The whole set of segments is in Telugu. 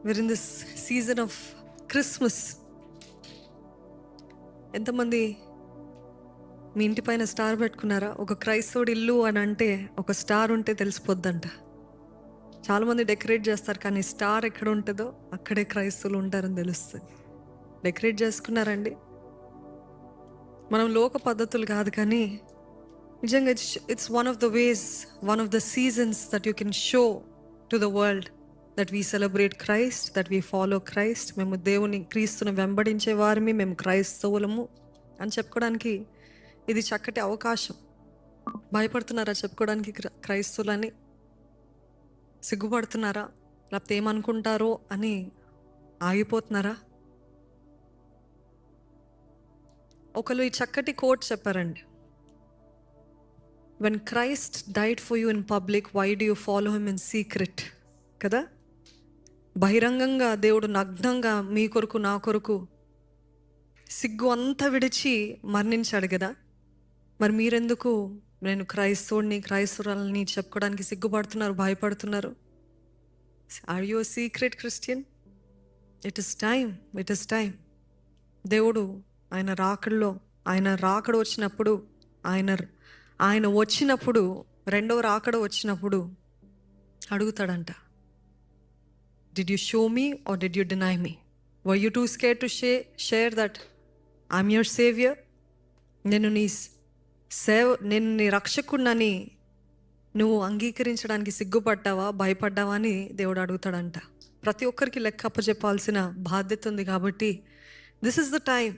we're in this season of Christmas. ఎంతమంది మీ ఇంటి పైన స్టార్ పెట్టుకున్నారా? ఒక క్రైస్తవుడి ఇల్లు అని అంటే ఒక స్టార్ ఉంటే తెలిసిపోద్దంట. చాలామంది డెకరేట్ చేస్తారు, కానీ స్టార్ ఎక్కడ ఉంటుందో అక్కడే క్రైస్తవులు ఉంటారని తెలుస్తుంది. డెకరేట్ చేసుకున్నారండి? మనం లోక పద్ధతులు కాదు, కానీ నిజంగా it's one of the ways, one of the seasons that you can show to the world that we celebrate Christ, that we follow Christ. మేము దేవుని క్రీస్తుని వెంబడించే వారిని, మేము క్రైస్తవులము అని చెప్పుకోవడానికి ఇది చక్కటి అవకాశం. భయపడుతున్నారా చెప్పుకోవడానికి క్రైస్తవులని? సిగ్గుపడుతున్నారా? లేకపోతే ఏమనుకుంటారో అని ఆగిపోతున్నారా? ఒకరు ఈ చక్కటి కోట్ చెప్పారండి. When Christ died for you in public, why do you follow him in secret? కదా, బహిరంగంగా దేవుడు నగ్నంగా మీ కొరకు నా కొరకు సిగ్గు అంతా విడిచి మరణించాడు కదా, మరి మీరెందుకు నేను క్రైస్తవురాలని చెప్పుకోవడానికి సిగ్గుపడుతున్నారు, భయపడుతున్నారు? Are you secret Christian? It is time. దేవుడు ఆయన రాకడ వచ్చినప్పుడు, ఆయన వచ్చినప్పుడు, రెండవ రాకడ వచ్చినప్పుడు అడుగుతాడంట, did you show me or did you deny me? Were you too scared to share that I'm your saviour? నేను నీ రక్షకుడినని నువ్వు అంగీకరించడానికి సిగ్గుపడ్డావా, భయపడ్డావా అని దేవుడు అడుగుతాడంట. ప్రతి ఒక్కరికి లెక్క అప్పచెప్పాల్సిన బాధ్యత ఉంది. కాబట్టి దిస్ ఇస్ ద టైం.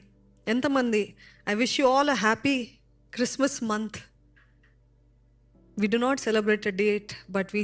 ఎంతమంది I wish you all a happy Christmas month. We do not celebrate a date, but we